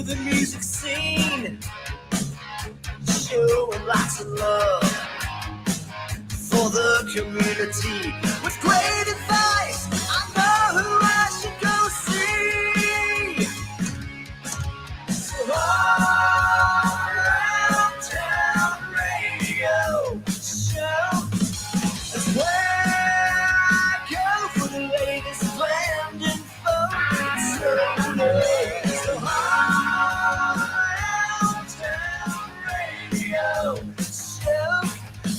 through the music scene, showing lots of love for the community. With great advice, I know who I should go see. So all around town radio show is where I go for the latest planned info. So all around town radio show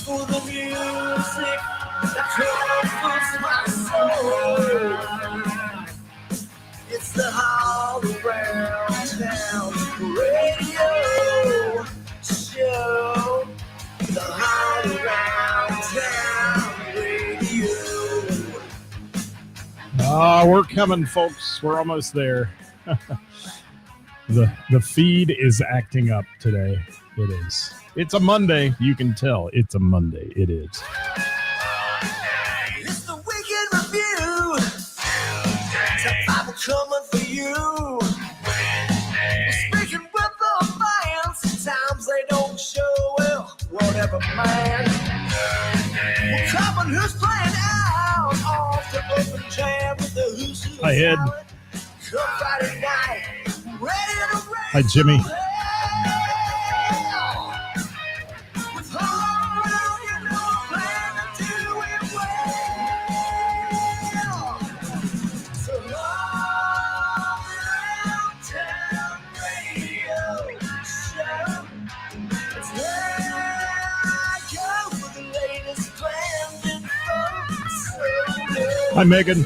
for the music that comforts my soul. It's the All Around Town Radio Show. The All Around Town Radio. We're coming, folks. We're almost there. The feed is acting up today. It is. It's a Monday. You can tell it's a Monday. It is. It's the Weekend Review. Top 5 are coming for you. Speaking with the fans, sometimes they don't show well. Whatever, man. We're covering who's playing out off the open jam with the Who's Who. Hi, Ed. Come Friday night, ready to raise. Hi, Jimmy. With all around, you know, plan to do it well. So all around town radio show. It's where I go for the latest planned info. So Hi, Megan.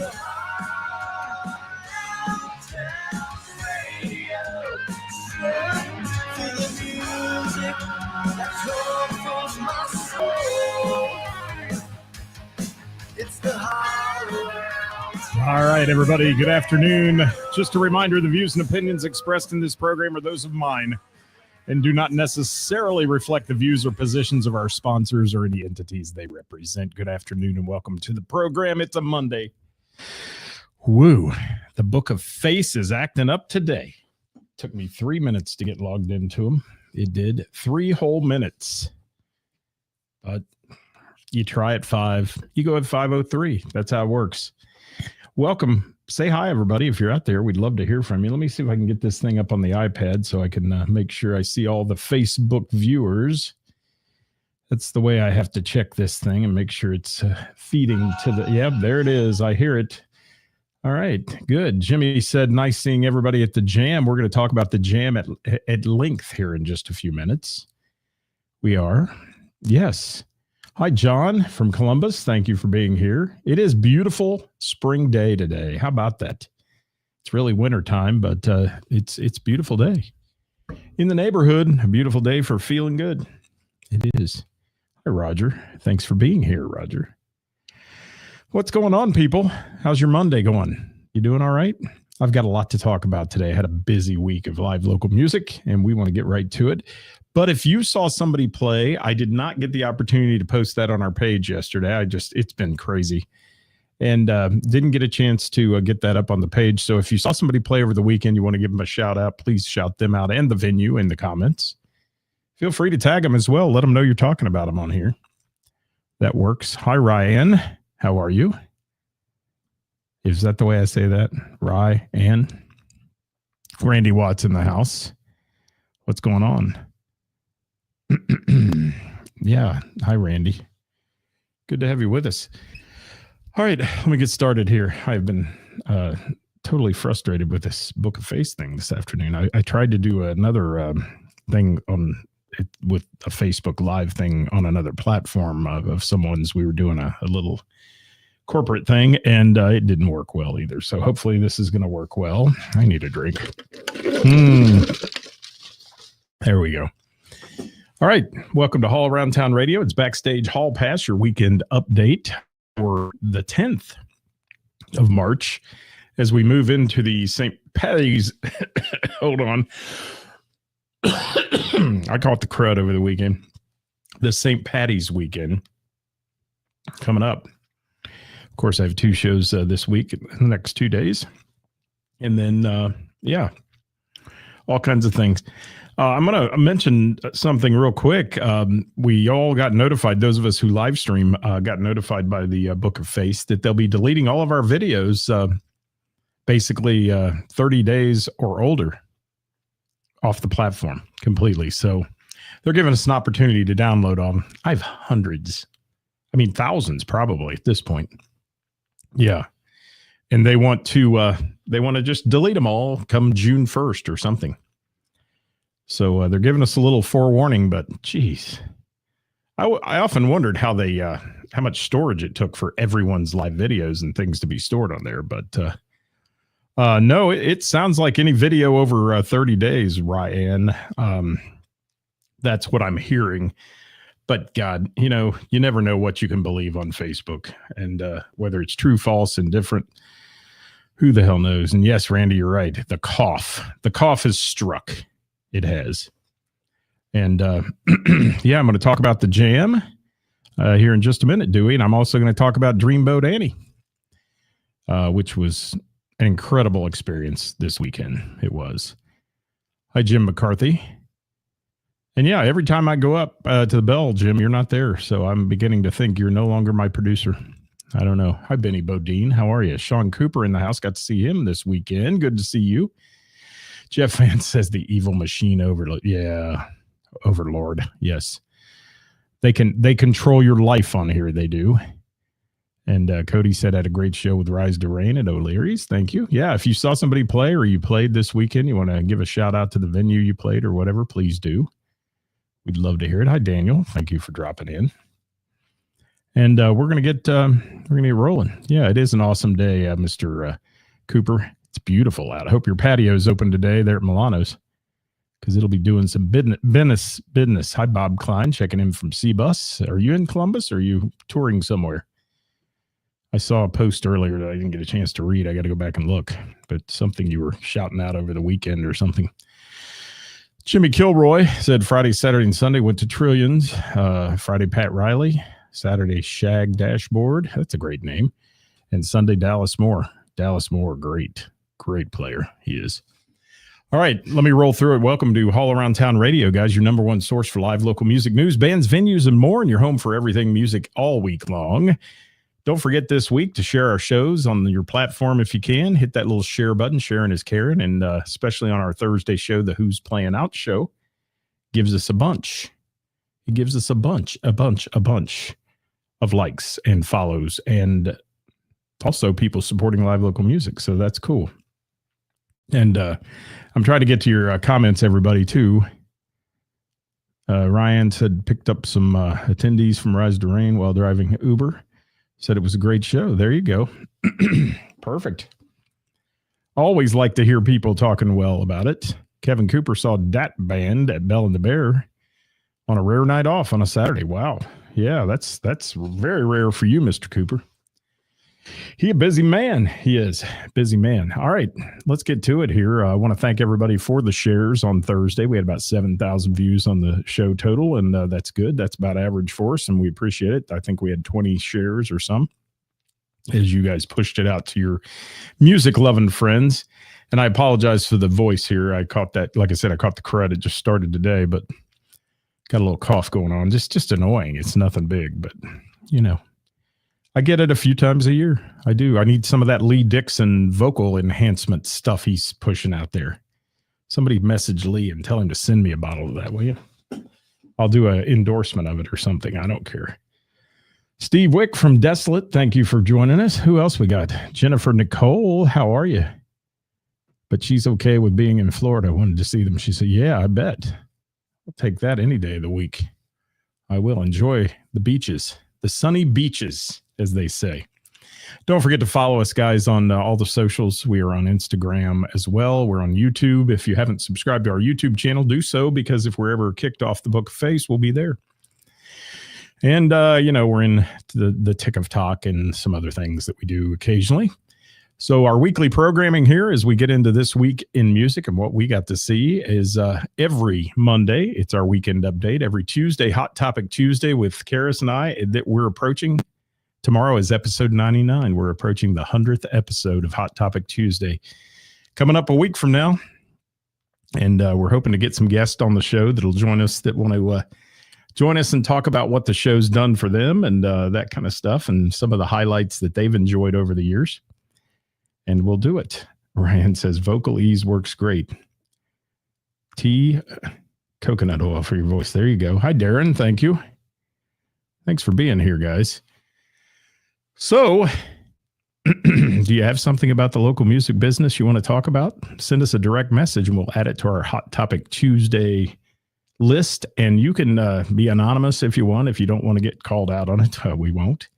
All right, everybody. Good afternoon. Just a reminder, the views and opinions expressed in this program are those of mine and do not necessarily reflect the views or positions of our sponsors or any entities they represent. Good afternoon and welcome to the program. It's a Monday. Woo. The Book of Face is acting up today. Took me 3 minutes to get logged into them. It did 3 whole minutes. But you try at 5. You go at 5:03. That's how it works. Welcome. Say hi, everybody. If you're out there, we'd love to hear from you. Let me see if I can get this thing up on the iPad so I can make sure I see all the Facebook viewers. That's the way I have to check this thing and make sure it's feeding to the... Yep, there it is. I hear it. All right, good. Jimmy said, nice seeing everybody at the Jam. We're going to talk about the Jam at length here in just a few minutes. We are. Yes. Hi, John from Columbus. Thank you for being here. It is beautiful spring day today. How about that? It's really winter time, but it's a beautiful day. In the neighborhood, a beautiful day for feeling good. It is. Hi, Roger. Thanks for being here, Roger. What's going on, people? How's your Monday going? You doing all right? I've got a lot to talk about today. I had a busy week of live local music, and we want to get right to it. But if you saw somebody play, I did not get the opportunity to post that on our page yesterday. It's been crazy and didn't get a chance to get that up on the page. So if you saw somebody play over the weekend, you want to give them a shout out, please shout them out and the venue in the comments. Feel free to tag them as well. Let them know you're talking about them on here. That works. Hi, Ryan. How are you? Is that the way I say that? Ryan. Randy Watts in the house. What's going on? Yeah. Hi, Randy. Good to have you with us. All right. Let me get started here. I've been totally frustrated with this Book of Face thing this afternoon. I tried to do another thing on it with a Facebook Live thing on another platform of someone's. We were doing a little corporate thing, and it didn't work well either. So hopefully this is going to work well. I need a drink. There we go. All right. Welcome to All Around Town Radio. It's Backstage Hall Pass, your weekend update for the 10th of March as we move into the St. Patty's. Hold on. I caught the crud over the weekend. The St. Patty's weekend coming up. Of course, I have 2 shows this week, the next 2 days. And then, all kinds of things. I'm going to mention something real quick. We all got notified, those of us who live stream got notified by the Book of Face that they'll be deleting all of our videos, basically 30 days or older off the platform completely. So they're giving us an opportunity to download them. I have hundreds. I mean, thousands probably at this point. Yeah. And they want to just delete them all come June 1st or something. So they're giving us a little forewarning, but geez, I often wondered how much storage it took for everyone's live videos and things to be stored on there. But no, it sounds like any video over 30 days, Ryan. That's what I'm hearing. But God, you never know what you can believe on Facebook, and whether it's true, false, indifferent. Who the hell knows? And yes, Randy, you're right. The cough has struck. It has. And yeah, I'm going to talk about the jam here in just a minute, Dewey. And I'm also going to talk about Dreamboat Annie, which was an incredible experience this weekend. It was. Hi, Jim McCarthy. And yeah, every time I go up to the bell, Jim, you're not there. So I'm beginning to think you're no longer my producer. I don't know. Hi, Benny Bodine. How are you? Sean Cooper in the house. Got to see him this weekend. Good to see you. Jeff Vance says the evil machine overlord. Yeah, overlord. Yes. They control your life on here. They do. And Cody said had a great show with Rise to Rain at O'Leary's. Thank you. Yeah, if you saw somebody play or you played this weekend, you want to give a shout out to the venue you played or whatever, please do. We'd love to hear it. Hi, Daniel. Thank you for dropping in. And we're gonna get rolling. Yeah, it is an awesome day, Mr. Cooper. It's beautiful out. I hope your patio is open today there at Milano's, because it'll be doing some business. Hi, Bob Klein, checking in from C-Bus. Are you in Columbus or are you touring somewhere? I saw a post earlier that I didn't get a chance to read. I got to go back and look, but something you were shouting out over the weekend or something. Jimmy Kilroy said Friday, Saturday, and Sunday went to Trillions. Friday, Pat Riley. Saturday, Shag Dashboard. That's a great name. And Sunday, Dallas Moore. Dallas Moore, great player. He is. All right, let me roll through it. Welcome to All Around Town Radio, guys, your number one source for live local music news, bands, venues, and more, and your home for everything music all week long. Don't forget this week to share our shows on your platform if you can. Hit that little share button. Sharing is caring, and especially on our Thursday show, the Who's Playing Out show, gives us a bunch. It gives us a bunch of likes and follows, and also people supporting live local music. So that's cool. And I'm trying to get to your comments, everybody, too. Ryan said picked up some attendees from Rise to Rain while driving Uber. Said it was a great show. There you go. Perfect. Always like to hear people talking well about it. Kevin Cooper saw Dat Band at Bell and the Bear on a rare night off on a Saturday. Wow. Yeah, that's very rare for you, Mr. Cooper. He a busy man. He is busy man. All right, let's get to it here. I want to thank everybody for the shares on Thursday. We had about 7,000 views on the show total, and that's good. That's about average for us, and we appreciate it. I think we had 20 shares or some as you guys pushed it out to your music-loving friends. And I apologize for the voice here. I caught that. Like I said, I caught the crud. It just started today, but got a little cough going on. Just annoying. It's nothing big, but, I get it a few times a year. I do. I need some of that Lee Dixon vocal enhancement stuff he's pushing out there. Somebody message Lee and tell him to send me a bottle of that, will you? I'll do an endorsement of it or something. I don't care. Steve Wick from Desolate, thank you for joining us. Who else we got? Jennifer Nicole, how are you? But she's okay with being in Florida. I wanted to see them. She said, yeah, I bet. I'll take that any day of the week. I will enjoy the beaches, the sunny beaches, as they say. Don't forget to follow us, guys, on all the socials. We are on Instagram as well. We're on YouTube. If you haven't subscribed to our YouTube channel, do so, because if we're ever kicked off the Book of Face, we'll be there. And, we're in the tick of talk and some other things that we do occasionally. So our weekly programming here, as we get into this week in music, and what we got to see is every Monday, it's our weekend update. Every Tuesday, Hot Topic Tuesday with Karis and I, that we're approaching. Tomorrow is episode 99. We're approaching the 100th episode of Hot Topic Tuesday. Coming up a week from now, And we're hoping to get some guests on the show that'll join us that want to join us and talk about what the show's done for them and that kind of stuff and some of the highlights that they've enjoyed over the years. And we'll do it. Ryan says, vocal ease works great. Tea, coconut oil for your voice. There you go. Hi, Darren. Thank you. Thanks for being here, guys. So, do you have something about the local music business you want to talk about? Send us a direct message and we'll add it to our Hot Topic Tuesday list. And you can be anonymous if you want. If you don't want to get called out on it, we won't.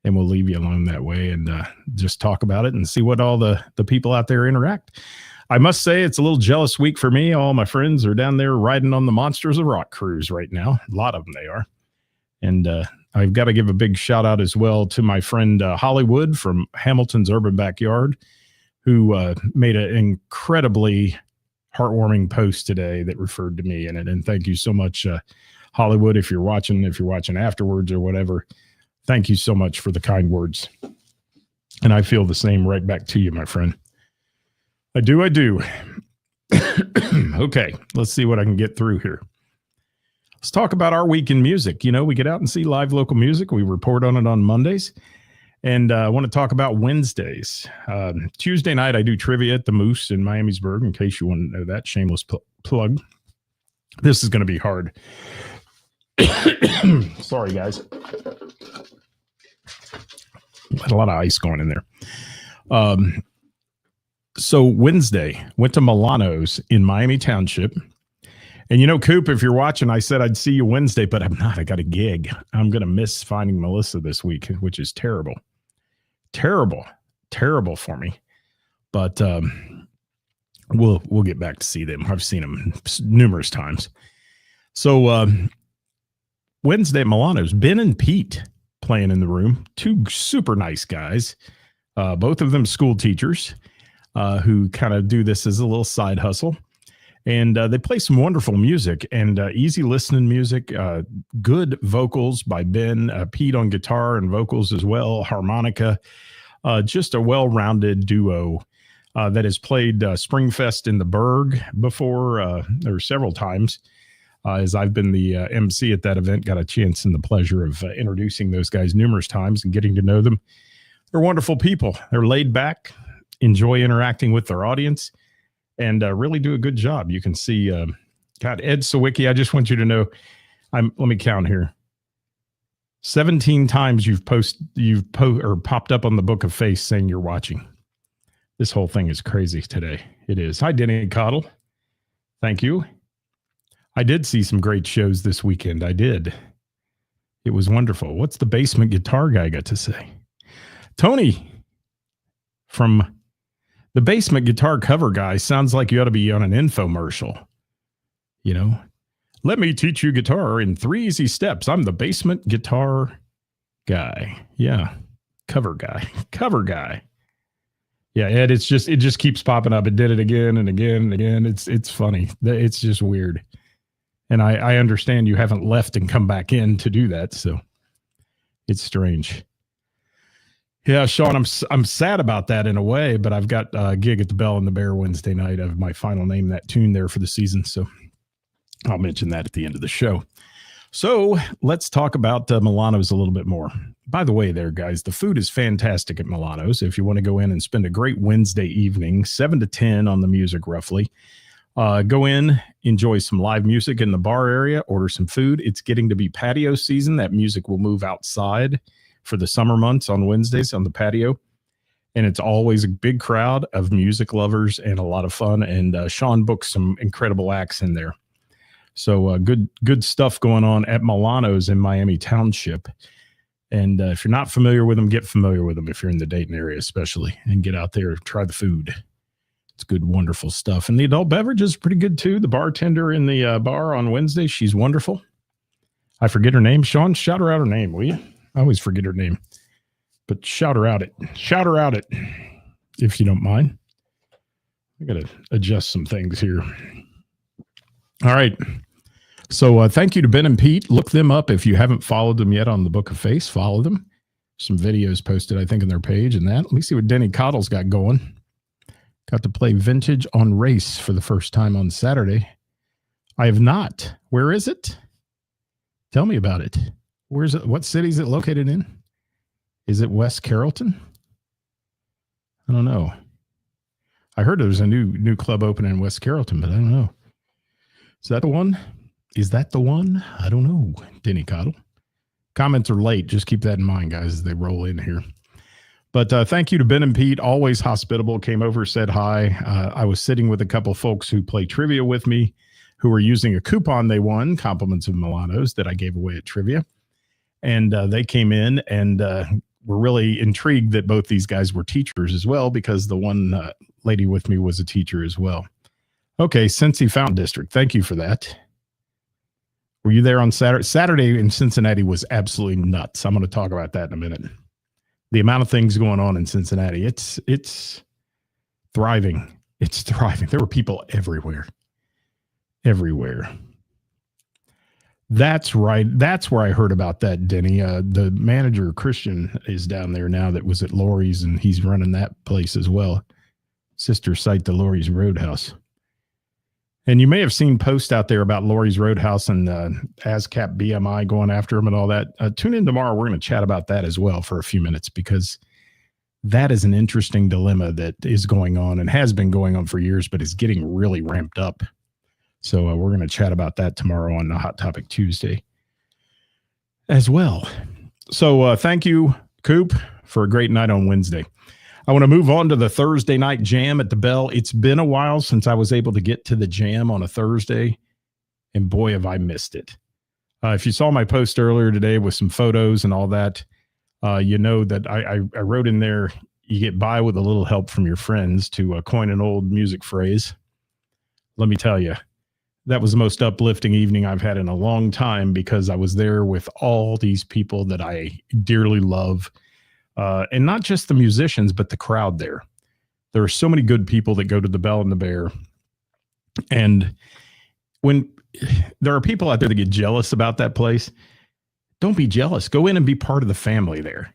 And we'll leave you alone that way and just talk about it and see what all the people out there interact. I must say it's a little jealous week for me. All my friends are down there riding on the Monsters of Rock cruise right now. A lot of them they are. And I've got to give a big shout out as well to my friend Hollywood from Hamilton's Urban Backyard, who made an incredibly heartwarming post today that referred to me in it. And thank you so much, Hollywood, if you're watching afterwards or whatever. Thank you so much for the kind words. And I feel the same right back to you, my friend. I do. Okay, let's see what I can get through here. Let's talk about our week in music. You know, we get out and see live local music. We report on it on Mondays. And I want to talk about Wednesdays. Tuesday night, I do trivia at the Moose in Miamisburg, in case you want to know that. Shameless plug. This is going to be hard. Sorry, guys. Had a lot of ice going in there. So Wednesday, went to Milano's in Miami Township. And you know, Coop, if you're watching, I said I'd see you Wednesday, but I'm not. I got a gig. I'm going to miss finding Melissa this week, which is terrible. Terrible for me. But we'll get back to see them. I've seen them numerous times. So Wednesday at Milano's, Ben and Pete playing in the room. Two super nice guys. Both of them school teachers who kind of do this as a little side hustle. And they play some wonderful music and easy listening music, good vocals by Ben, Pete on guitar and vocals as well, harmonica, just a well-rounded duo that has played Springfest in the Berg before, or several times. As I've been the MC at that event, got a chance and the pleasure of introducing those guys numerous times and getting to know them. They're wonderful people. They're laid back, enjoy interacting with their audience, and really do a good job. You can see, God, Ed Sawicki, I just want you to know, let me count here. 17 times you've popped up on the Book of Face saying you're watching. This whole thing is crazy today. It is. Hi, Denny Cottle. Thank you. I did see some great shows this weekend. I did. It was wonderful. What's the basement guitar guy got to say? Tony from the basement guitar cover guy sounds like you ought to be on an infomercial. You know, let me teach you guitar in 3 easy steps. I'm the basement guitar guy. Yeah. Cover guy. Yeah, Ed, it just keeps popping up. It did it again and again and again. It's funny. It's just weird. And I understand you haven't left and come back in to do that, so it's strange. Yeah, Sean, I'm sad about that in a way, but I've got a gig at the Bell and the Bear Wednesday night of my final name that tune there for the season, so I'll mention that at the end of the show. So let's talk about Milano's a little bit more. By the way there, guys, the food is fantastic at Milano's. If you want to go in and spend a great Wednesday evening, 7 to 10 on the music roughly, go in, enjoy some live music in the bar area, order some food. It's getting to be patio season. That music will move outside for the summer months on Wednesdays on the patio. And it's always a big crowd of music lovers and a lot of fun. And Sean booked some incredible acts in there. So good stuff going on at Milano's in Miami Township. And if you're not familiar with them, get familiar with them if you're in the Dayton area especially. And get out there, try the food. It's good, wonderful stuff. And the adult beverages are pretty good, too. The bartender in the bar on Wednesday, she's wonderful. I forget her name. Sean, shout her out her name, will you? I always forget her name. But shout her out it. Shout her out it, if you don't mind. I got to adjust some things here. All right. So thank you to Ben and Pete. Look them up if you haven't followed them yet on the Book of Face. Follow them. Some videos posted, I think, on their page and that. Let me see what Denny Cottle's got going. Got to play Vintage on Race for the first time on Saturday. I have not. Where is it? Tell me about it. Where's it? What city is it located in? Is it West Carrollton? I don't know. I heard there was a new club opening in West Carrollton, but I don't know. Is that the one? Is that the one? I don't know. Denny Cottle. Comments are late. Just keep that in mind, guys, as they roll in here. But thank you to Ben and Pete, always hospitable, came over, said hi. I was sitting with a couple folks who play trivia with me, who were using a coupon they won, compliments of Milano's, that I gave away at trivia. And they came in and were really intrigued that both these guys were teachers as well, because the one lady with me was a teacher as well. Okay, Cincy Fountain District, thank you for that. Were you there on Saturday? Saturday in Cincinnati was absolutely nuts. I'm going to talk about that in a minute. The amount of things going on in Cincinnati, it's thriving. It's thriving. There were people everywhere. Everywhere. That's right. That's where I heard about that, Denny. The manager, Christian, is down there now that was at Lori's, and he's running that place as well. Sister site to Lori's Roadhouse. And you may have seen posts out there about Lori's Roadhouse and ASCAP BMI going after them and all that. Tune in tomorrow. We're going to chat about that as well for a few minutes, because that is an interesting dilemma that is going on and has been going on for years, but is getting really ramped up. So we're going to chat about that tomorrow on the Hot Topic Tuesday as well. So thank you, Coop, for a great night on Wednesday. I want to move on to the Thursday night jam at the Bell. It's been a while since I was able to get to the jam on a Thursday, and boy, have I missed it. If you saw my post earlier today with some photos and all that, you know that I wrote in there, you get by with a little help from your friends, to coin an old music phrase. Let me tell you, that was the most uplifting evening I've had in a long time, because I was there with all these people that I dearly love. And not just the musicians, but the crowd there. There are so many good people that go to the Bell and the Bear. And when there are people out there that get jealous about that place, don't be jealous. Go in and be part of the family there,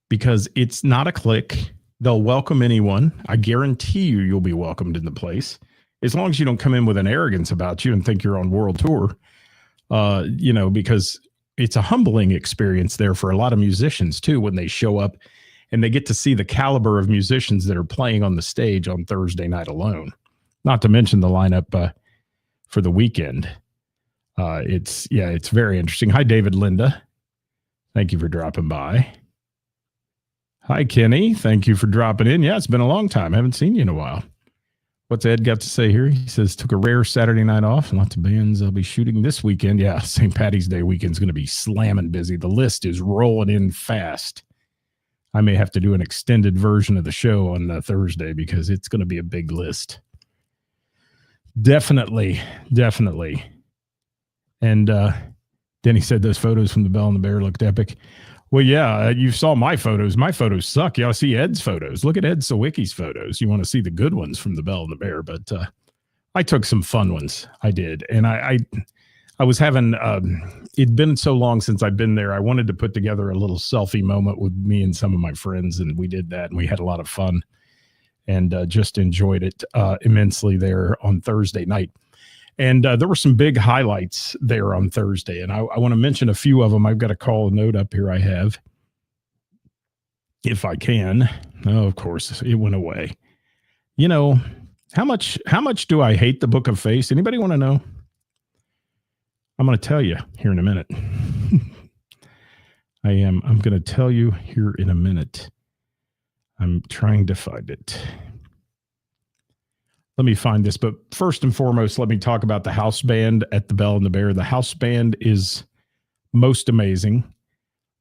because it's not a clique. They'll welcome anyone. I guarantee you'll be welcomed in the place, as long as you don't come in with an arrogance about you and think you're on world tour, because it's a humbling experience there for a lot of musicians too, when they show up and they get to see the caliber of musicians that are playing on the stage on Thursday night alone, not to mention the lineup for the weekend. It's very interesting. Hi, David Linda. Thank you for dropping by. Hi, Kenny. Thank you for dropping in. Yeah, it's been a long time. I haven't seen you in a while. What's Ed got to say here? He says, took a rare Saturday night off, and lots of bands I'll be shooting this weekend. Yeah, St. Patty's Day weekend's going to be slamming busy. The list is rolling in fast. I may have to do an extended version of the show on Thursday, because it's going to be a big list. Definitely. And Denny said those photos from the Bell and the Bear looked epic. Well, yeah, you saw my photos. My photos suck. Y'all see Ed's photos. Look at Ed Sawicki's photos. You want to see the good ones from the Bell and the Bear, but I took some fun ones. I did. And I was having, it'd been so long since I've been there. I wanted to put together a little selfie moment with me and some of my friends, and we did that, and we had a lot of fun, and just enjoyed it immensely there on Thursday night. And there were some big highlights there on Thursday, and I want to mention a few of them. I've got a call note up here I have, if I can. Oh, of course, it went away. You know, how much do I hate the Book of Face? Anybody want to know? I'm going to tell you here in a minute. I'm going to tell you here in a minute. I'm trying to find it. Let me find this, but first and foremost, let me talk about the house band at the Bell and the Bear. The house band is most amazing.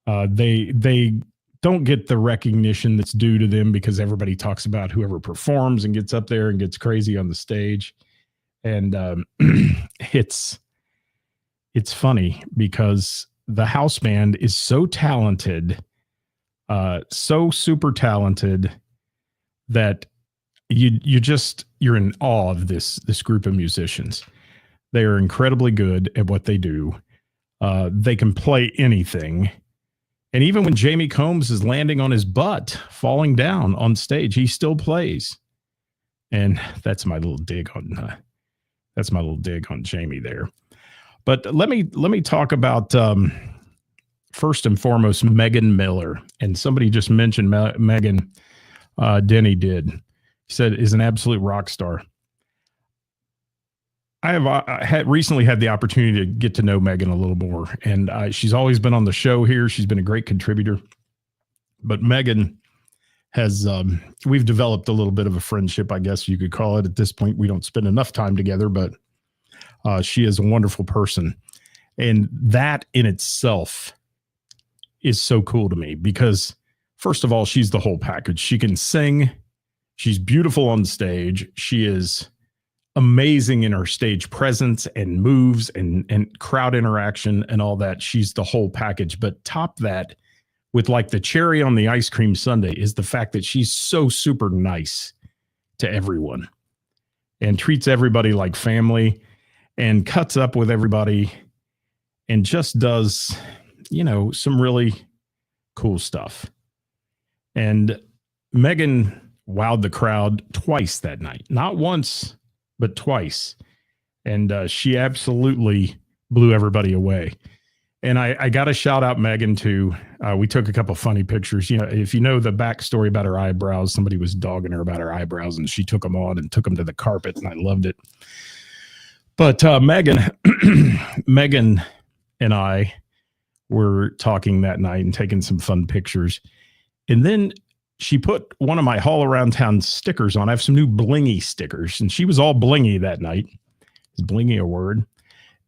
They don't get the recognition that's due to them, because everybody talks about whoever performs and gets up there and gets crazy on the stage. And it's funny, because the house band is so talented, so super talented, that you're in awe of this group of musicians. They are incredibly good at what they do. They can play anything. And even when Jamie Combs is landing on his butt, falling down on stage, he still plays. And that's my little dig on Jamie there. But let me talk about first and foremost Megan Miller. And somebody just mentioned Megan. Denny did. He said is an absolute rock star. I had recently had the opportunity to get to know Megan a little more, and she's always been on the show here. She's been a great contributor. But Megan has, we've developed a little bit of a friendship, I guess you could call it. At this point, we don't spend enough time together, but she is a wonderful person. And that in itself is so cool to me because, first of all, she's the whole package. She can sing. She's beautiful on stage. She is amazing in her stage presence and moves and crowd interaction and all that. She's the whole package. But top that with like the cherry on the ice cream sundae is the fact that she's so super nice to everyone and treats everybody like family and cuts up with everybody and just does, some really cool stuff. And Megan wowed the crowd twice that night, not once, but twice. And she absolutely blew everybody away. And I got to shout out Megan too. We took a couple funny pictures. If you know the backstory about her eyebrows, somebody was dogging her about her eyebrows and she took them on and took them to the carpet and I loved it. But Megan and I were talking that night and taking some fun pictures. And then she put one of my Haul Around Town stickers on. I have some new blingy stickers, and she was all blingy that night. Is blingy a word?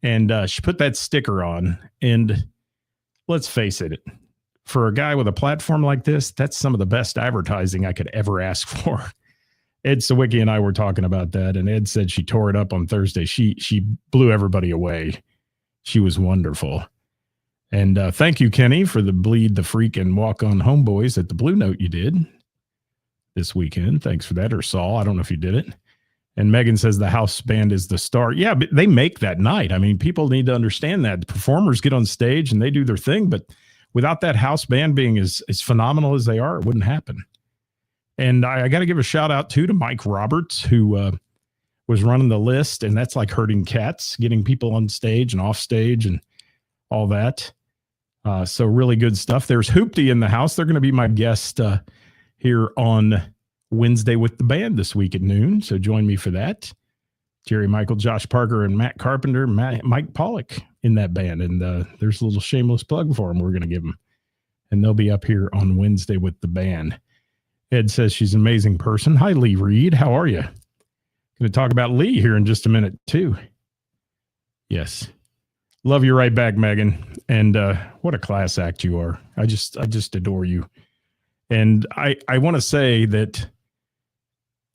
And she put that sticker on. And let's face it, for a guy with a platform like this, that's some of the best advertising I could ever ask for. Ed Sawicki and I were talking about that, and Ed said she tore it up on Thursday. She blew everybody away. She was wonderful. And thank you, Kenny, for the Bleed the Freak and Walk On Homeboys at the Blue Note you did this weekend. Thanks for that. Or Saul, I don't know if you did it. And Megan says the house band is the star. Yeah, but they make that night. I mean, people need to understand that. The performers get on stage and they do their thing, but without that house band being as phenomenal as they are, it wouldn't happen. And I got to give a shout out, too, to Mike Roberts, who was running the list. And that's like herding cats, getting people on stage and off stage and all that. So really good stuff. There's Hoopty in the house. They're going to be my guest here on Wednesday with the band this week at noon. So join me for that. Jerry Michael, Josh Parker, and Matt Carpenter, Mike Pollock in that band. And there's a little shameless plug for them we're going to give them. And they'll be up here on Wednesday with the band. Ed says she's an amazing person. Hi, Lee Reed. How are you? Going to talk about Lee here in just a minute, too. Yes. Love you right back, Megan. And what a class act you are. I just adore you. And I want to say that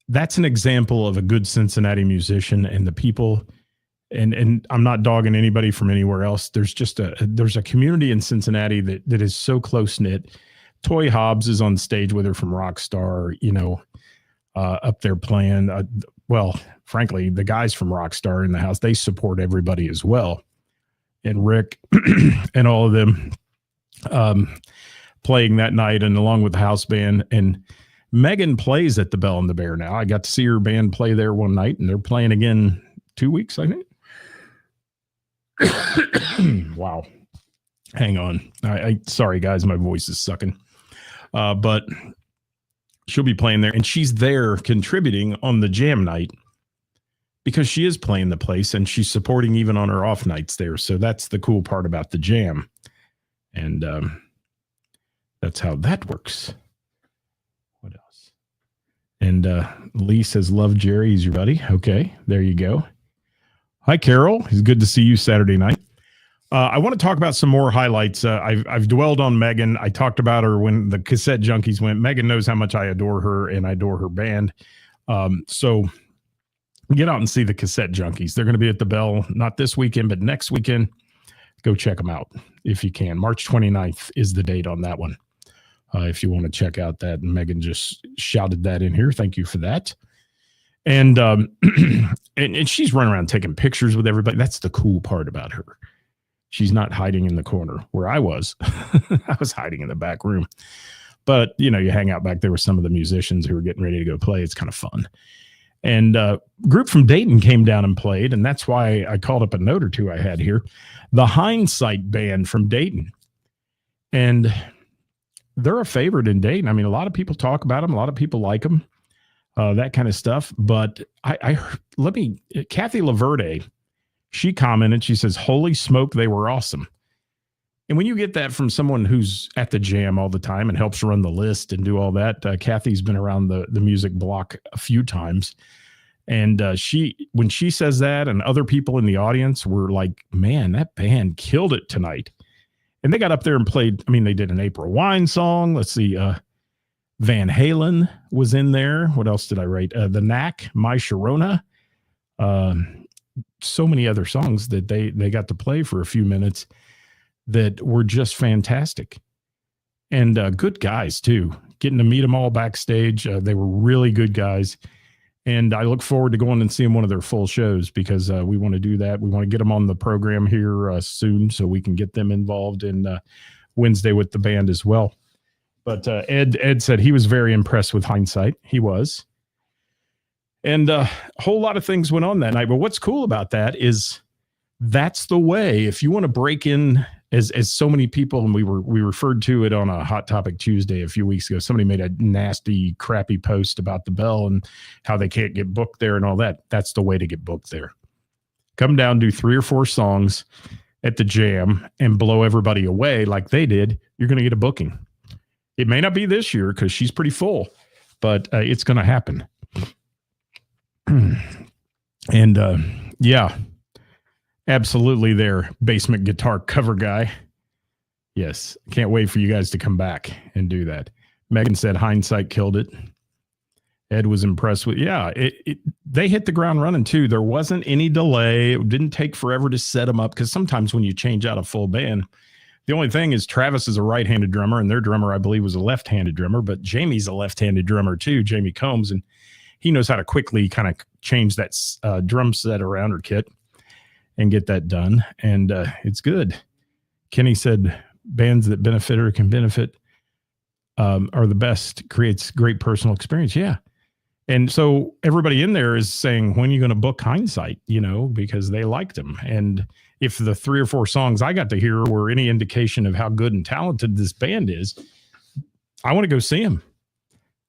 that's an example of a good Cincinnati musician and the people. And I'm not dogging anybody from anywhere else. There's just there's a community in Cincinnati that is so close knit. Toy Hobbs is on stage with her from Rockstar, up there playing. Well, frankly, the guys from Rockstar in the house, they support everybody as well. And Rick and all of them playing that night and along with the house band. And Megan plays at the Bell and the Bear now. I got to see her band play there one night, and they're playing again 2 weeks, I think. Wow. Hang on. I sorry, guys, my voice is sucking. But she'll be playing there, and she's there contributing on the jam night because she is playing the place and she's supporting even on her off nights there. So that's the cool part about the jam. And that's how that works. What else? And Lee says, love Jerry. He's your buddy. Okay, there you go. Hi, Carol. It's good to see you Saturday night. I want to talk about some more highlights. I've dwelled on Megan. I talked about her when the Cassette Junkies went. Megan knows how much I adore her and I adore her band. So get out and see the Cassette Junkies. They're going to be at the Bell, not this weekend, but next weekend. Go check them out if you can. March 29th is the date on that one. If you want to check out that. And Megan just shouted that in here. Thank you for that. And and she's running around taking pictures with everybody. That's the cool part about her. She's not hiding in the corner where I was. I was hiding in the back room. But, you hang out back there with some of the musicians who are getting ready to go play. It's kind of fun. And group from Dayton came down and played, and that's why I called up a note or two I had here. The Hindsight Band from Dayton. And they're a favorite in Dayton. I mean, a lot of people talk about them. A lot of people like them, that kind of stuff. But Kathy Laverde, she commented, she says, holy smoke, they were awesome. And when you get that from someone who's at the jam all the time and helps run the list and do all that, Kathy's been around the music block a few times. And when she says that, and other people in the audience were like, man, that band killed it tonight. And they got up there and played. I mean, they did an April Wine song. Let's see. Van Halen was in there. What else did I write? The Knack, My Sharona. So many other songs that they got to play for a few minutes that were just fantastic. And good guys, too. Getting to meet them all backstage. They were really good guys. And I look forward to going and seeing one of their full shows because we want to do that. We want to get them on the program here soon so we can get them involved in Wednesday with the band as well. But Ed said he was very impressed with Hindsight. He was. And a whole lot of things went on that night. But what's cool about that is that's the way. If you want to break in, as so many people, and we referred to it on a Hot Topic Tuesday a few weeks ago, somebody made a nasty, crappy post about the Bell and how they can't get booked there and all that. That's the way to get booked there. Come down, do 3 or 4 songs at the jam and blow everybody away like they did. You're going to get a booking. It may not be this year because she's pretty full, but it's going to happen. And yeah. Absolutely their basement guitar cover guy. Yes. Can't wait for you guys to come back and do that. Megan said Hindsight killed it. Ed was impressed with, they hit the ground running too. There wasn't any delay. It didn't take forever to set them up because sometimes when you change out a full band, the only thing is Travis is a right-handed drummer and their drummer, I believe, was a left-handed drummer, but Jamie's a left-handed drummer too, Jamie Combs, and he knows how to quickly kind of change that drum set around or kit and get that done. And it's good. Kenny said bands that benefit or can benefit are the best, creates great personal experience. Yeah. And so everybody in there is saying, when are you going to book Hindsight, because they liked them. And if the 3 or 4 songs I got to hear were any indication of how good and talented this band is, I want to go see them.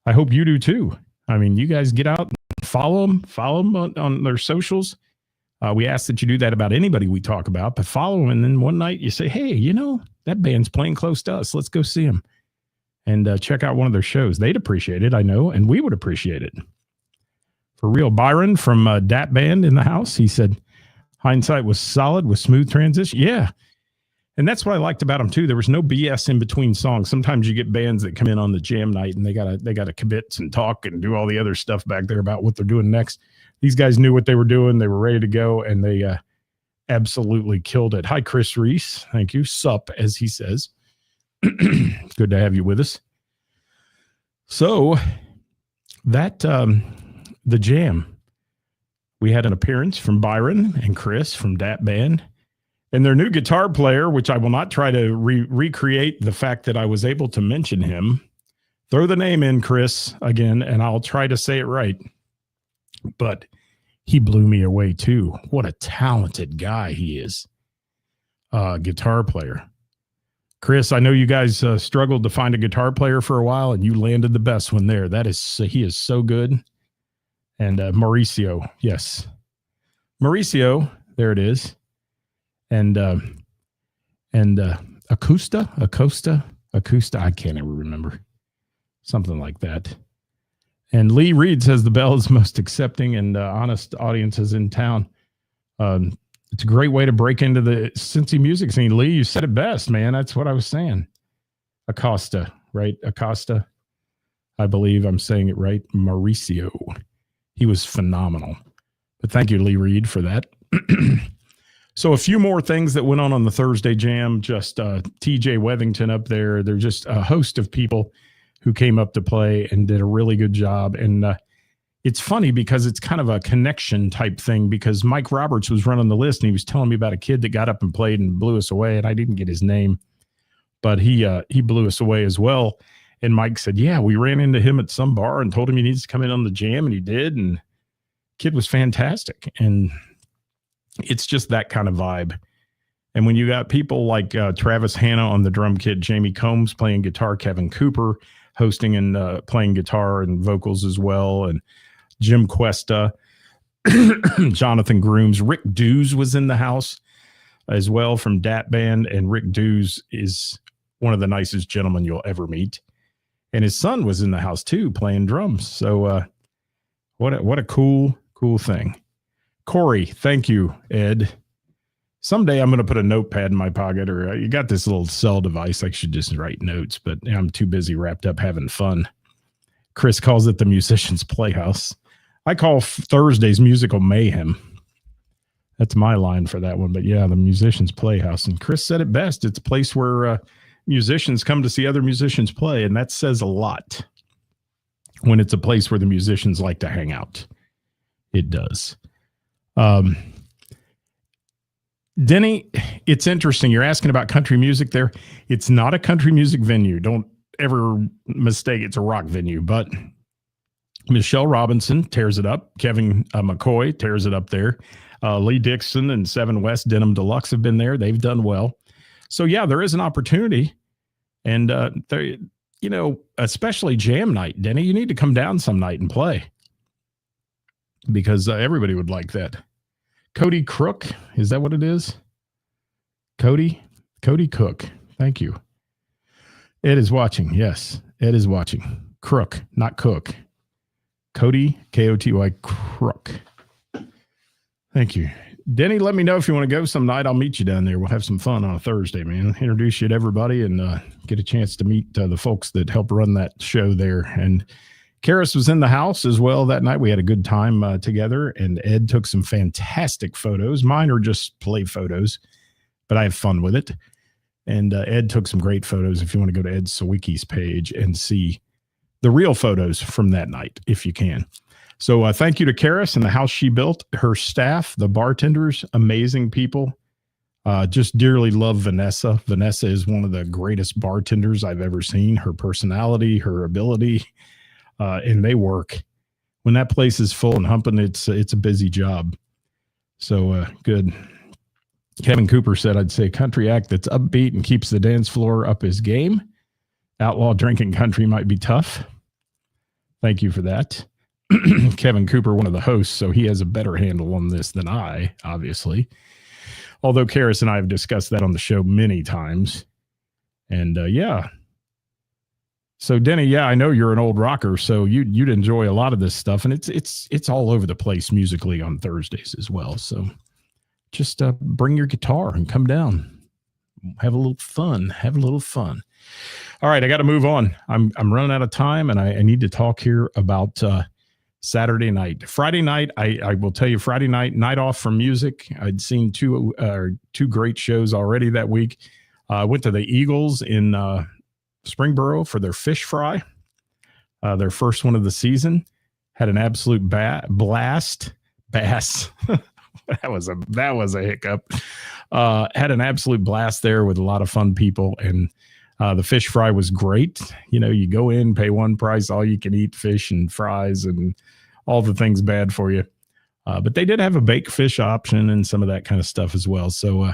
I hope you do too. I mean, you guys get out and follow them on their socials. We ask that you do that about anybody we talk about, but follow them. And then one night you say, hey, that band's playing close to us. Let's go see them and check out one of their shows. They'd appreciate it, I know, and we would appreciate it. For real, Byron from Dat Band in the house, he said, Hindsight was solid with smooth transition. Yeah. And that's what I liked about them too. There was no BS in between songs. Sometimes you get bands that come in on the jam night and they gotta commit and talk and do all the other stuff back there about what they're doing next. These guys knew what they were doing. They were ready to go, and they absolutely killed it. Hi, Chris Reese. Thank you. Sup, as he says. Good to have you with us. So that the jam, we had an appearance from Byron and Chris from Dat Band. And their new guitar player, which I will not try to recreate the fact that I was able to mention him. Throw the name in, Chris, again, and I'll try to say it right. But he blew me away too. What a talented guy he is. Guitar player. Chris, I know you guys struggled to find a guitar player for a while, and you landed the best one there. He is so good. And Mauricio, yes. Mauricio, there it is. And Acosta, I can't ever remember. Something like that. And Lee Reed says the Bell is most accepting and honest audiences in town. It's a great way to break into the Cincy music scene. Lee, you said it best, man. That's what I was saying. Acosta, right? Acosta. I believe I'm saying it right. Mauricio. He was phenomenal. But thank you, Lee Reed, for that. So a few more things that went on the Thursday Jam. Just TJ Wethington up there. They're just a host of people who came up to play and did a really good job. And it's funny because it's kind of a connection type thing because Mike Roberts was running the list and he was telling me about a kid that got up and played and blew us away. And I didn't get his name, but he blew us away as well. And Mike said, yeah, we ran into him at some bar and told him he needs to come in on the jam. And he did. And kid was fantastic. And it's just that kind of vibe. And when you got people like Travis Hanna on the drum kit, Jamie Combs playing guitar, Kevin Cooper hosting and playing guitar and vocals as well, and Jim Cuesta, Jonathan Grooms, Rick Dews was in the house as well from Dat Band, and Rick Dews is one of the nicest gentlemen you'll ever meet. And his son was in the house too, playing drums. So what a cool thing. Corey, thank you, Ed. Someday I'm going to put a notepad in my pocket, or you got this little cell device. I should just write notes, but I'm too busy wrapped up having fun. Chris calls it the Musician's Playhouse. I call Thursdays Musical Mayhem. That's my line for that one. But yeah, the Musician's Playhouse. And Chris said it best. It's a place where musicians come to see other musicians play. And that says a lot when it's a place where the musicians like to hang out. It does. Denny, it's interesting. You're asking about country music there. It's not a country music venue. Don't ever mistake it's a rock venue. But Michelle Robinson tears it up. Kevin McCoy tears it up there. Lee Dixon and Seven West Denim Deluxe have been there. They've done well. So, yeah, there is an opportunity. And, especially jam night, Denny, you need to come down some night and play because everybody would like that. Cody Crook, is that what it is? Cody Cook. Thank you. Ed is watching. Yes, Ed is watching. Crook, not Cook. Cody, Koty, Crook. Thank you. Denny, let me know if you want to go some night. I'll meet you down there. We'll have some fun on a Thursday, man. Introduce you to everybody and get a chance to meet the folks that help run that show there. And Karis was in the house as well that night. We had a good time together, and Ed took some fantastic photos. Mine are just play photos, but I have fun with it. And Ed took some great photos. If you want to go to Ed Sawicki's page and see the real photos from that night, if you can. So thank you to Karis and the house she built, her staff, the bartenders, amazing people. Just dearly love Vanessa. Vanessa is one of the greatest bartenders I've ever seen. Her personality, her ability, and they work. When that place is full and humping, it's a busy job. So good. Kevin Cooper said, I'd say country act that's upbeat and keeps the dance floor up his game. Outlaw drinking country might be tough. Thank you for that. Kevin Cooper, one of the hosts, so he has a better handle on this than I, obviously. Although Karis and I have discussed that on the show many times. And yeah. So Denny, yeah, I know you're an old rocker, so you'd enjoy a lot of this stuff, and it's all over the place musically on Thursdays as well. So just bring your guitar and come down, have a little fun. All right, I got to move on. I'm running out of time, and I need to talk here about Saturday night. Friday night, I will tell you, Friday night off from music. I'd seen two great shows already that week. I went to the Eagles in Springboro for their fish fry, their first one of the season. Had an absolute blast. Bass. that was a hiccup. Had an absolute blast there with a lot of fun people, and the fish fry was great. You know, you go in, pay one price, all you can eat fish and fries and all the things bad for you. But they did have a baked fish option and some of that kind of stuff as well. So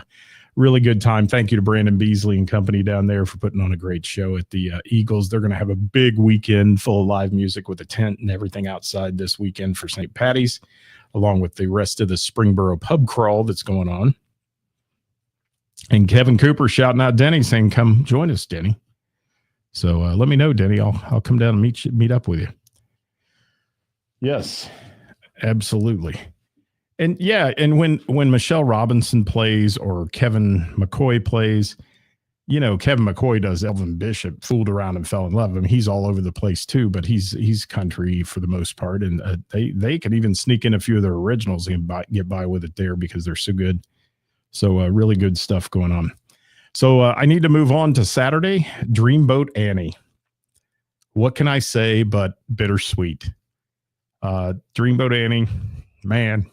really good time. Thank you to Brandon Beasley and company down there for putting on a great show at the Eagles. They're going to have a big weekend full of live music with a tent and everything outside this weekend for St. Patty's, along with the rest of the Springboro pub crawl that's going on. And Kevin Cooper shouting out Denny saying, come join us, Denny. So let me know, Denny. I'll come down and meet up with you. Yes, absolutely. And yeah, and when Michelle Robinson plays or Kevin McCoy plays, you know, Kevin McCoy does Elvin Bishop, Fooled Around and Fell in Love. I mean, he's all over the place too, but he's country for the most part. And they can even sneak in a few of their originals and get by with it there because they're so good. So really good stuff going on. So I need to move on to Saturday. Dreamboat Annie. What can I say but bittersweet? Dreamboat Annie, man,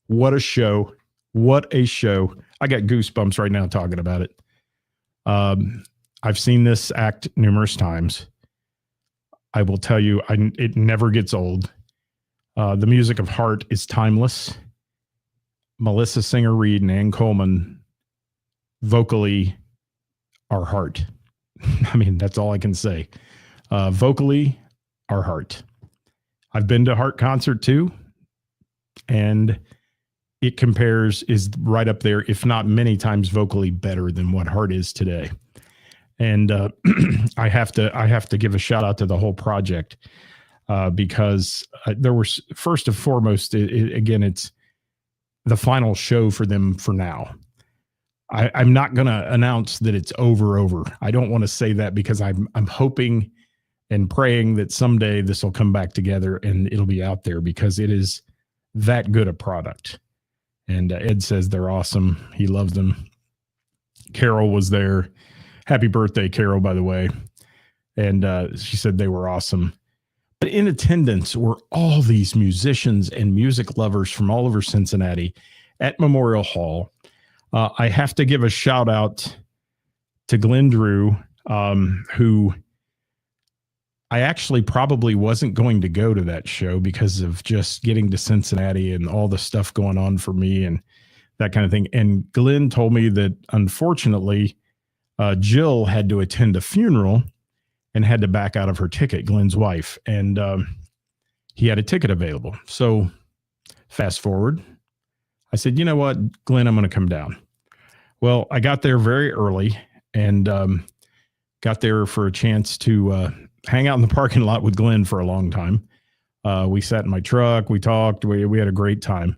what a show. What a show. I got goosebumps right now talking about it. I've seen this act numerous times. I will tell you, it never gets old. The music of Heart is timeless. Melissa Singer Reed and Ann Coleman vocally are Heart. I mean, that's all I can say. Vocally are Heart. I've been to Heart concert too, and it is right up there, if not many times vocally better than what Heart is today. And I have to give a shout out to the whole project because there was, first and foremost, again, it's the final show for them for now. I'm not going to announce that it's over. I don't want to say that because I'm hoping and praying that someday this will come back together and it'll be out there because it is that good a product. And Ed says they're awesome. He loves them. Carol was there. Happy birthday, Carol, by the way. And she said they were awesome. But in attendance were all these musicians and music lovers from all over Cincinnati at Memorial Hall. I have to give a shout out to Glenn Drew, who I actually probably wasn't going to go to that show because of just getting to Cincinnati and all the stuff going on for me and that kind of thing. And Glenn told me that unfortunately, Jill had to attend a funeral and had to back out of her ticket, Glenn's wife. And he had a ticket available. So fast forward, I said, you know what, Glenn, I'm going to come down. Well, I got there very early and got there for a chance to hang out in the parking lot with Glenn for a long time. We sat in my truck, we talked, we had a great time.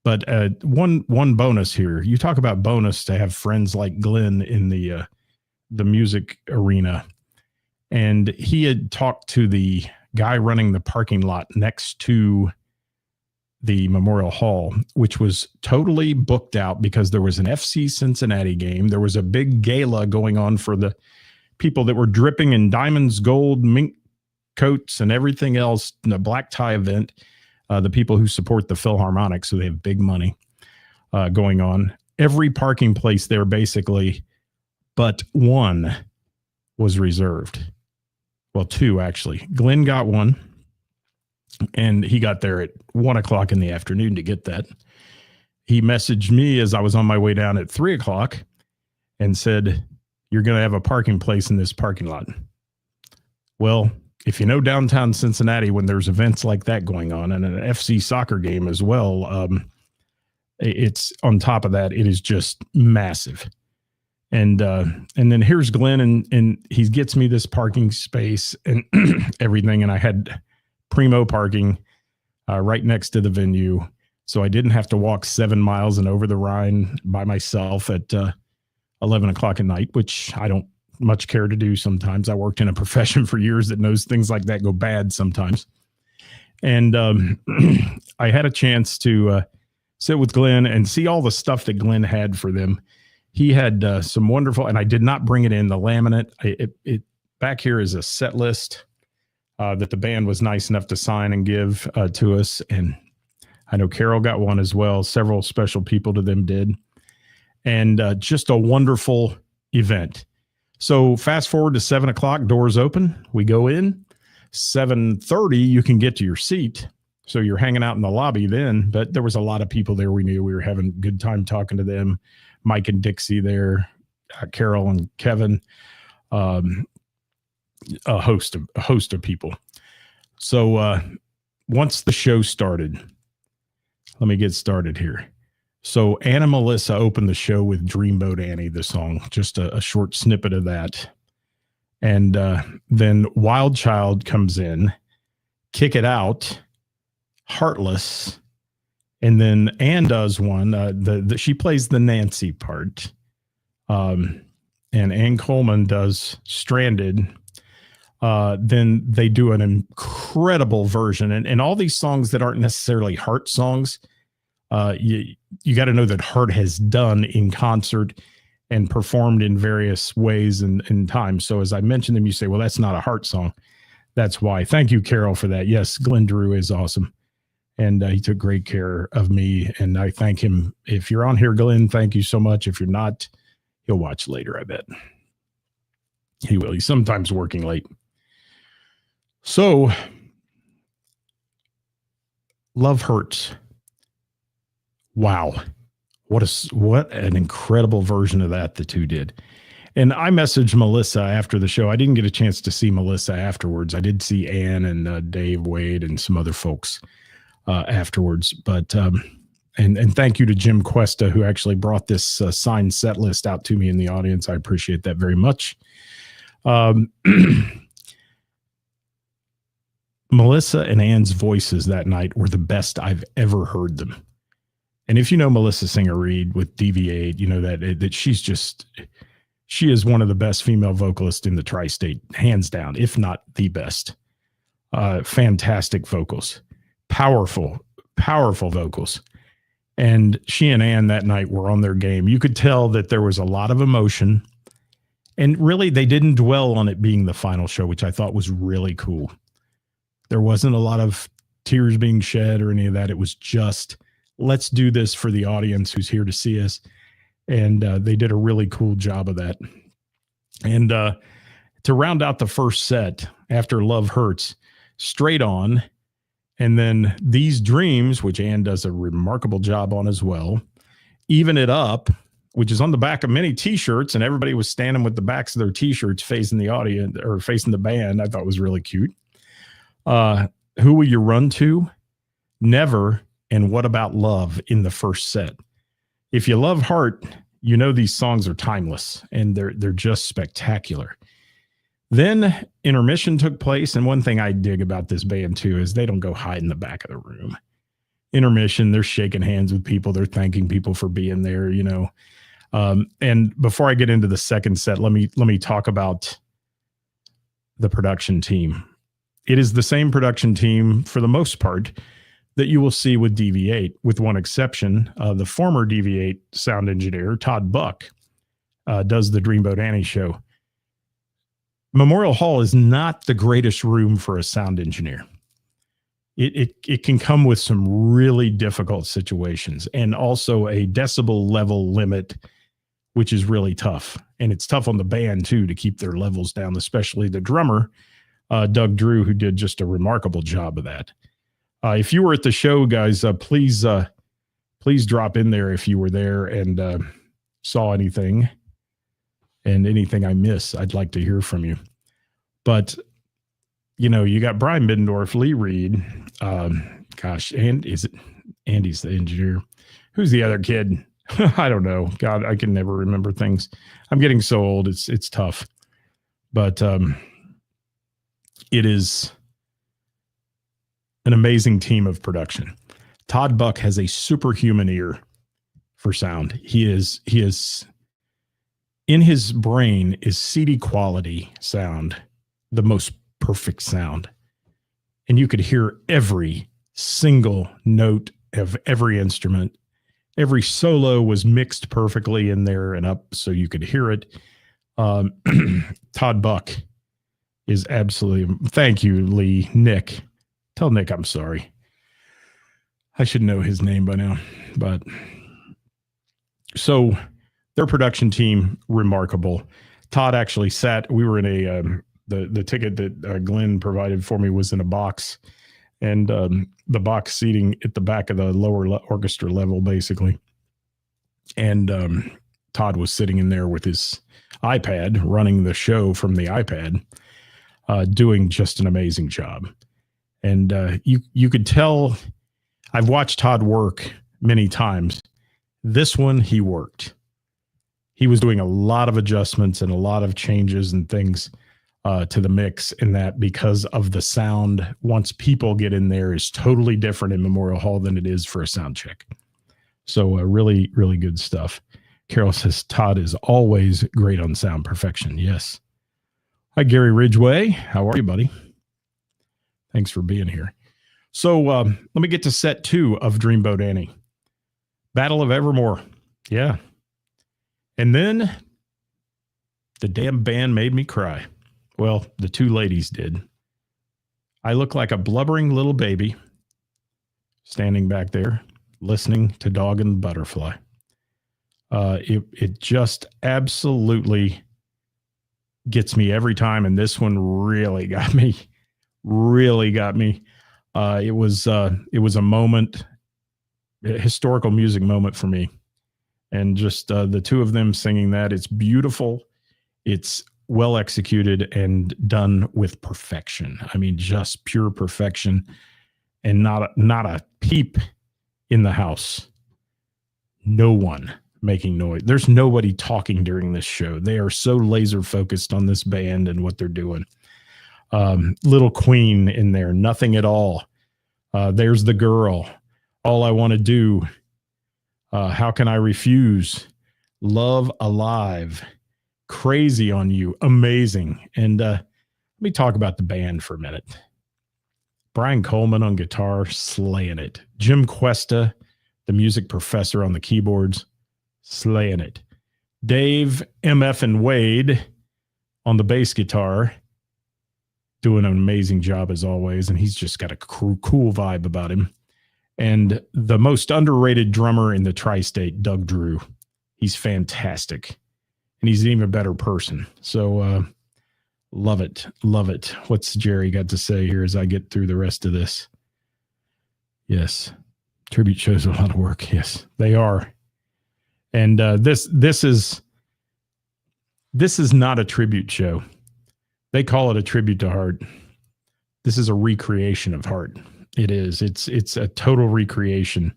But one bonus here, you talk about bonus to have friends like Glenn in the music arena. And he had talked to the guy running the parking lot next to the Memorial Hall, which was totally booked out because there was an FC Cincinnati game. There was a big gala going on for the people that were dripping in diamonds, gold, mink coats, and everything else, the black tie event, the people who support the Philharmonic, so they have big money going on. Every parking place there basically, but one was reserved. Well, two actually. Glenn got one, and he got there at 1:00 in the afternoon to get that. He messaged me as I was on my way down at 3:00 and said, you're going to have a parking place in this parking lot. Well, if you know downtown Cincinnati, when there's events like that going on and an FC soccer game as well, it's on top of that, it is just massive. And then here's Glenn and he gets me this parking space and everything. And I had primo parking right next to the venue. So I didn't have to walk 7 miles and over the Rhine by myself at 11:00 at night, which I don't much care to do sometimes. I worked in a profession for years that knows things like that go bad sometimes. And I had a chance to sit with Glenn and see all the stuff that Glenn had for them. He had some wonderful, and I did not bring it in, the laminate. It back here is a set list that the band was nice enough to sign and give to us. And I know Carol got one as well. Several special people to them did. And just a wonderful event. So fast forward to 7:00, doors open. We go in. 7:30, you can get to your seat. So you're hanging out in the lobby then. But there was a lot of people there we knew. We were having a good time talking to them. Mike and Dixie there, Carol and Kevin, a host of people. So once the show started, let me get started here. So Anna Melissa opened the show with Dreamboat Annie, the song, just a short snippet of that. And then Wild Child comes in, Kick It Out, Heartless, and then Ann does one. She plays the Nancy part. And Ann Coleman does Stranded. Then they do an incredible version. And all these songs that aren't necessarily Heart songs, you got to know that Heart has done in concert and performed in various ways and times. So as I mentioned them, you say, well, that's not a Heart song. That's why. Thank you, Carol, for that. Yes, Glenn Drew is awesome. And he took great care of me. And I thank him. If you're on here, Glenn, thank you so much. If you're not, he'll watch later, I bet. He will. He's sometimes working late. So Love Hurts. Wow. What an incredible version of that the two did. And I messaged Melissa after the show. I didn't get a chance to see Melissa afterwards. I did see Ann and Dave Wade and some other folks afterwards. But and thank you to Jim Cuesta, who actually brought this signed set list out to me in the audience. I appreciate that very much. Melissa and Ann's voices that night were the best I've ever heard them. And if you know Melissa Singer-Reed with DV8, you know that she is one of the best female vocalists in the tri-state, hands down, if not the best. Fantastic vocals, powerful vocals. And she and Ann that night were on their game. You could tell that there was a lot of emotion. And really, they didn't dwell on it being the final show, which I thought was really cool. There wasn't a lot of tears being shed or any of that. It was just, let's do this for the audience who's here to see us. And they did a really cool job of that. And to round out the first set, after Love Hurts, Straight On, and then These Dreams, which Ann does a remarkable job on as well, Even It Up, which is on the back of many T-shirts, and everybody was standing with the backs of their T-shirts facing the audience or facing the band. I thought was really cute. Who Will You Run To? Never, and What About Love in the first set. If you love Heart, you know these songs are timeless, and they're just spectacular. Then intermission took place, and one thing I dig about this band too is they don't go hide in the back of the room. Intermission, they're shaking hands with people, they're thanking people for being there, you know. And before I get into the second set, let me talk about the production team. It is the same production team for the most part that you will see with DV8, with one exception. The former DV8 sound engineer, Todd Buck, does the Dreamboat Annie show. Memorial Hall is not the greatest room for a sound engineer. It can come with some really difficult situations, and also a decibel level limit, which is really tough. And it's tough on the band too, to keep their levels down, especially the drummer, Doug Drew, who did just a remarkable job of that. If you were at the show, guys, please drop in there if you were there and saw anything, and anything I miss, I'd like to hear from you. But, you know, you got Brian Middendorf, Lee Reed, and Andy's the engineer. Who's the other kid? I don't know. God, I can never remember things. I'm getting so old. It's tough. But it is an amazing team of production. Todd Buck has a superhuman ear for sound. He is in his brain is CD quality sound, the most perfect sound. And you could hear every single note of every instrument. Every solo was mixed perfectly in there and up so you could hear it. Todd Buck is absolutely, thank you, Lee. Nick. Tell Nick I'm sorry. I should know his name by now. But so their production team, remarkable. Todd actually we were in a, the ticket that Glenn provided for me was in a box, and the box seating at the back of the lower orchestra level, basically. And Todd was sitting in there with his iPad, running the show from the iPad, doing just an amazing job. And you could tell, I've watched Todd work many times. This one, he worked. He was doing a lot of adjustments and a lot of changes and things to the mix, in that because of the sound, once people get in there, is totally different in Memorial Hall than it is for a sound check. So really, really good stuff. Carol says, Todd is always great on sound perfection. Yes. Hi, Gary Ridgway. How are you, buddy? Thanks for being here. So let me get to set 2 of Dreamboat Annie. Battle of Evermore. Yeah. And then the damn band made me cry. Well, the 2 ladies did. I look like a blubbering little baby standing back there listening to Dog and Butterfly. It just absolutely gets me every time, and this one really got me. It was a moment, a historical music moment for me. And just the two of them singing that, it's beautiful. It's well executed and done with perfection. I mean, just pure perfection, and not a peep in the house. No one making noise. There's nobody talking during this show. They are so laser focused on this band and what they're doing. Little Queen in there, Nothing at All. There's the Girl, All I Want to Do. How Can I Refuse? Love Alive. Crazy on You. Amazing. And let me talk about the band for a minute. Brian Coleman on guitar, slaying it. Jim Cuesta, the music professor, on the keyboards, slaying it. Dave MF and Wade on the bass guitar, doing an amazing job as always. And he's just got a cool vibe about him. And the most underrated drummer in the tri-state, Doug Drew. He's fantastic. And he's an even better person. So love it. Love it. What's Jerry got to say here as I get through the rest of this? Yes. Tribute shows are a lot of work. Yes, they are. And this is not a tribute show. They call it a tribute to Heart. This is a recreation of Heart. It is. It's a total recreation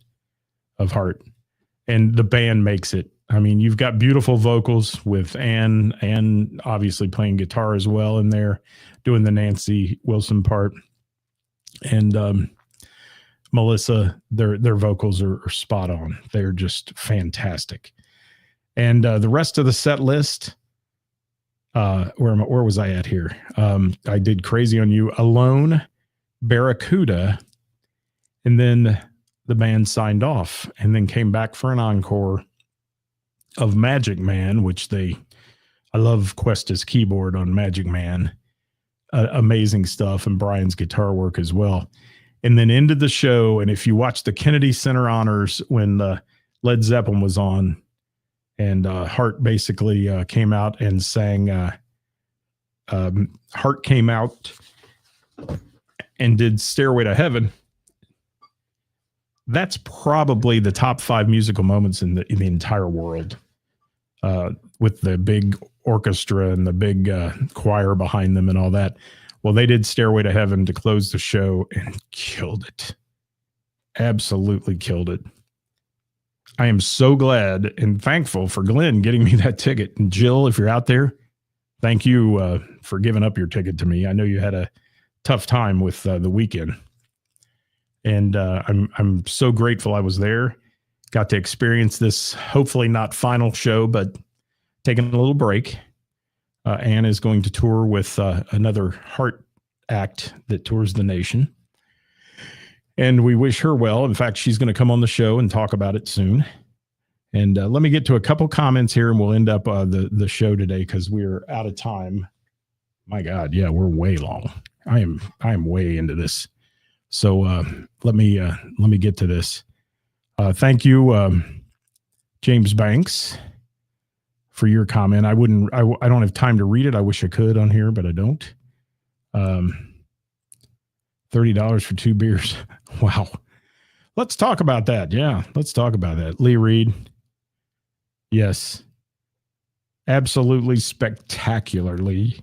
of Heart. And the band makes it. I mean, you've got beautiful vocals with Ann obviously playing guitar as well in there, doing the Nancy Wilson part. And Melissa, their vocals are spot on. They're just fantastic. And the rest of the set list, where was I at here? I did Crazy on You, Alone, Barracuda, and then the band signed off and then came back for an encore of Magic Man, which I love Cuesta's keyboard on Magic Man. Amazing stuff, and Brian's guitar work as well. And then ended the show, and if you watch the Kennedy Center Honors when Led Zeppelin was on, and Hart basically came out and sang, Hart came out and did Stairway to Heaven. That's probably the top 5 musical moments in the entire world, with the big orchestra and the big choir behind them and all that. Well, they did Stairway to Heaven to close the show and killed it. Absolutely killed it. I am so glad and thankful for Glenn getting me that ticket. And Jill, if you're out there, thank you for giving up your ticket to me. I know you had a tough time with the weekend. And I'm so grateful I was there. Got to experience this, hopefully not final show, but taking a little break. Ann is going to tour with another Heart act that tours the nation. And we wish her well. In fact, she's going to come on the show and talk about it soon. And let me get to a couple comments here, and we'll end up the show today because we're out of time. My God, yeah, we're way long. I am way into this. So let me get to this. Thank you, James Banks, for your comment. I don't have time to read it. I wish I could on here, but I don't. $30 for 2 beers. Wow. Let's talk about that. Yeah, let's talk about that. Lee Reed. Yes. Absolutely spectacularly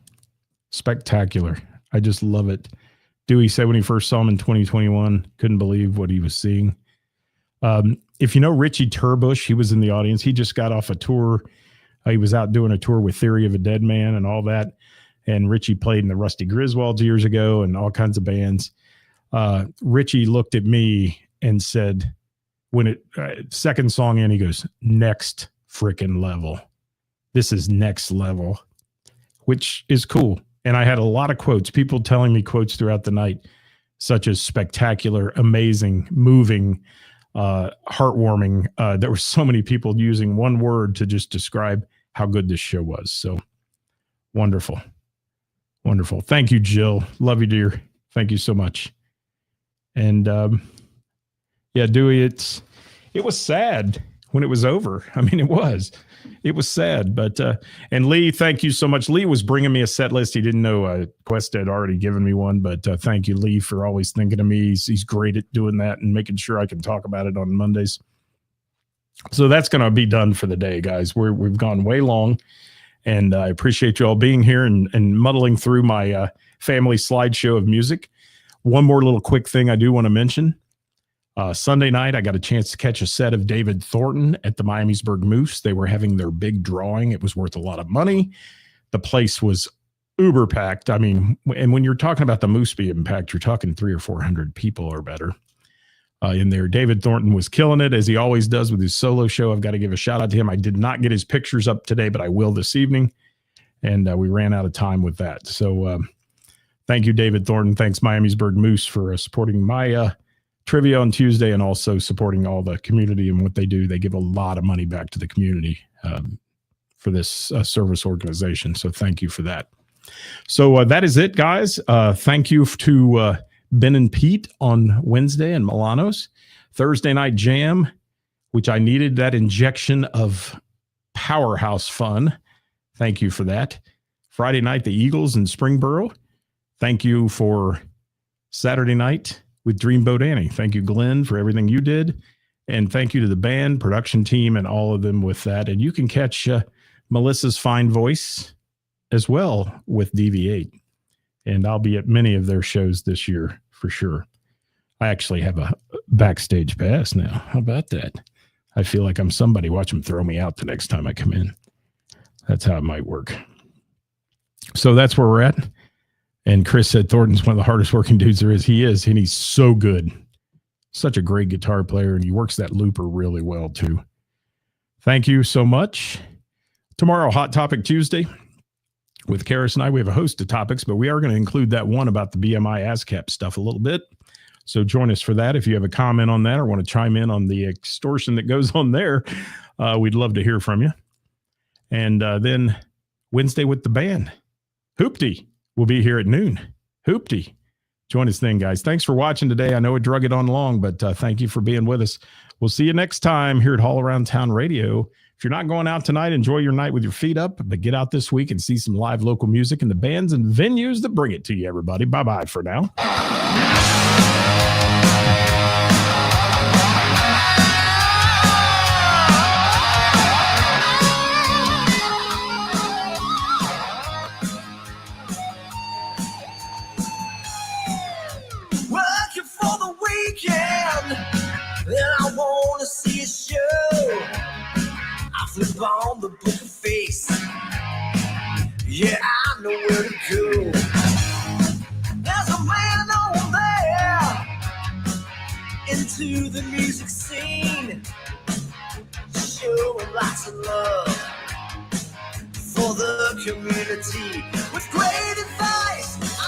spectacular. I just love it. Dewey said when he first saw him in 2021, couldn't believe what he was seeing. If you know Richie Turbush, he was in the audience. He just got off a tour. He was out doing a tour with Theory of a Dead Man and all that. And Richie played in the Rusty Griswolds years ago and all kinds of bands. Richie looked at me and said, when second song in, he goes, next freaking level. This is next level, which is cool. And I had a lot of quotes, people telling me quotes throughout the night, such as spectacular, amazing, moving, heartwarming. There were so many people using one word to just describe how good this show was. So wonderful. Wonderful. Thank you, Jill. Love you, dear. Thank you so much. And yeah, Dewey, it was sad when it was over. I mean, it was sad, but, and Lee, thank you so much. Lee was bringing me a set list. He didn't know Quest had already given me one, but thank you, Lee, for always thinking of me. He's great at doing that and making sure I can talk about it on Mondays. So that's going to be done for the day, guys. We've gone way long, and I appreciate you all being here and muddling through my family slideshow of music. One more little quick thing I do want to mention. Sunday night, I got a chance to catch a set of David Thornton at the Miamisburg Moose. They were having their big drawing. It was worth a lot of money. The place was uber packed. I mean, and when you're talking about the Moose being packed, you're talking 300 or 400 people or better in there. David Thornton was killing it, as he always does with his solo show. I've got to give a shout out to him. I did not get his pictures up today, but I will this evening. And we ran out of time with that. So thank you, David Thornton. Thanks, Miamisburg Moose, for supporting my trivia on Tuesday and also supporting all the community and what they do. They give a lot of money back to the community for this service organization. So thank you for that. So that is it, guys. Thank you to Ben and Pete on Wednesday and Milano's. Thursday night jam, which I needed that injection of powerhouse fun. Thank you for that. Friday night, the Eagles in Springboro. Thank you for Saturday night with Dreamboat Annie. Thank you, Glenn, for everything you did. And thank you to the band, production team, and all of them with that. And you can catch Melissa's fine voice as well with DV8. And I'll be at many of their shows this year for sure. I actually have a backstage pass now. How about that? I feel like I'm somebody. Watch them throw me out the next time I come in. That's how it might work. So that's where we're at. And Chris said Thornton's one of the hardest working dudes there is. He is, and he's so good. Such a great guitar player, and he works that looper really well, too. Thank you so much. Tomorrow, Hot Topic Tuesday. With Karis and I, we have a host of topics, but we are going to include that one about the BMI ASCAP stuff a little bit. So join us for that. If you have a comment on that or want to chime in on the extortion that goes on there, we'd love to hear from you. And then Wednesday with the band. Hoopty will be here at noon. Hoopty. Join us then, guys. Thanks for watching today. I know it drug it on long, but thank you for being with us. We'll see you next time here at All Around Town Radio. If you're not going out tonight, enjoy your night with your feet up, but get out this week and see some live local music and the bands and venues that bring it to you, everybody. Bye-bye for now. Working for the weekend, and I want to see a show. I flip on the book of face. Yeah, I know where to go. There's a man over there into the music scene, showing lots of love for the community with great advice.